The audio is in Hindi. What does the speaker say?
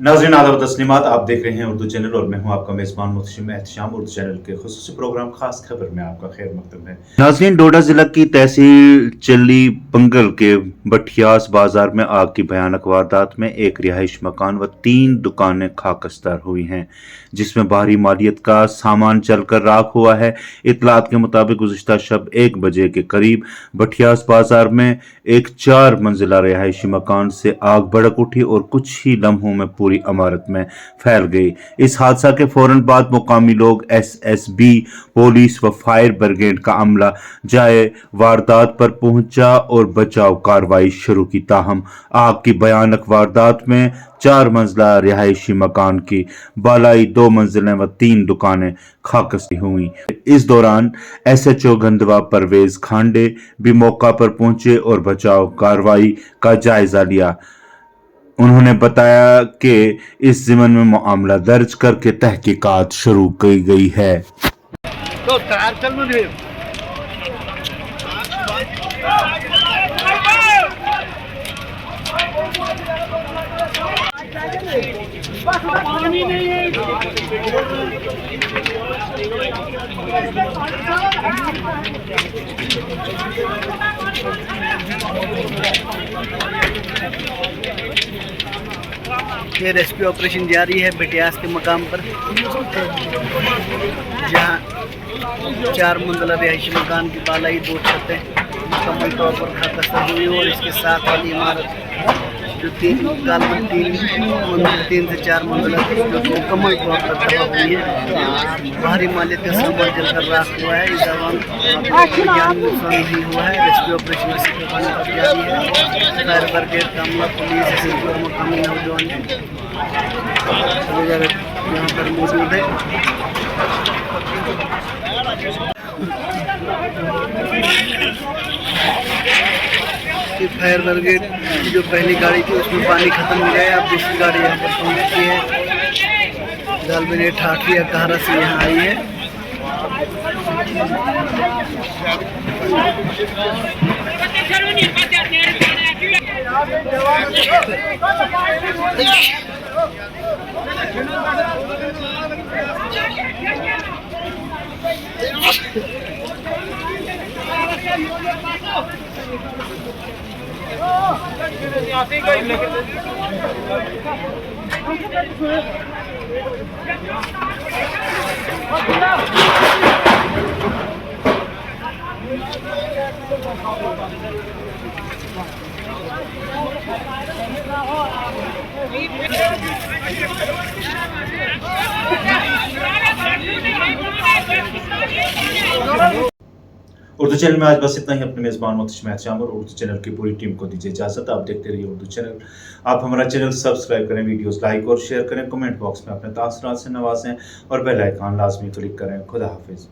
नाज़रीन आदाब तस्लीमात, आप देख रहे हैं उर्दू चैनल और मैं हूं आपका मेज़बान मुहतशिम एहतशाम। उर्दू चैनल के खुसूसी प्रोग्राम खास खबर में आपका खैर मकदम है। नाज़रीन, डोडा जिला की तहसील चली पंगल के बठियास बाजार में आग की भयानक वारदात में एक रिहाइश मकान व 3 दुकानें खाकस्तार हुई हैं, जिसमें भारी मालियत का सामान जलकर राख हुआ है। इतलात के मुताबिक गुज़िश्ता शब 1 बजे के करीब बठियास बाजार में एक 4 मंजिला रिहायशी मकान से आग भड़क उठी और कुछ ही लम्हों में पूरी इमारत में फैल गई। इस हादसा के फौरन बाद मुकामी लोग, एसएसबी, पुलिस व फायर ब्रिगेड का अमला जाए वारदात पर पहुंचा और बचाव कार्रवाई शुरू की। ताहम आग की भयानक वारदात में 4 मंजिला रिहायशी मकान की बालाई 2 मंजिलें व 3 दुकानें खाकस्ती हुई। इस दौरान एसएचओ गंधवा परवेज खांडे भी मौका पर पहुंचे और बचाव कार्रवाई का जायजा लिया। उन्होंने बताया कि इस ज़िम्मन में मामला दर्ज करके तहकीकात शुरू की गई है। तो ये रेस्क्यू ऑपरेशन जारी है बटियास के मकाम पर, जहां 4 मंजिला रिहायशी मकान की बालाई 2 छतें मुकम्मल तौर पर खाकस्तर हुई और इसके साथ वाली इमारत जो 3 से 4 मंजिला जो मुकम्मल तौर पर तबाह हुई है। भारी मालियत का सामान जलकर राख हुआ है। इस दौरान जान नुकसान नहीं हुआ है। रेस्क्यू ऑपरेशन जारी है। फायर ब्रिगेड का अमला, पुलिस और मकामी नौजवान यहाँ पर मौजूद है। फायर ब्रिगेड की जो पहली गाड़ी थी उसमें पानी खत्म हो गया। अब दूसरी गाड़ी यहाँ पर पहुँच चुकी है। गालबेने ठाठिया कहरा से यहाँ आई है। उर्दू चैनल में आज बस इतना ही। अपने मेज़बान मुहतशिम एहतशाम और उर्दू चैनल की पूरी टीम को दीजिए इजाज़त। आप देखते रहिए उर्दू चैनल। आप हमारा चैनल सब्सक्राइब करें, वीडियोस लाइक और शेयर करें, कमेंट बॉक्स में अपने तासुरात से नवाजें और बेल आइकन लाजमी क्लिक करें। खुदा हाफिज़।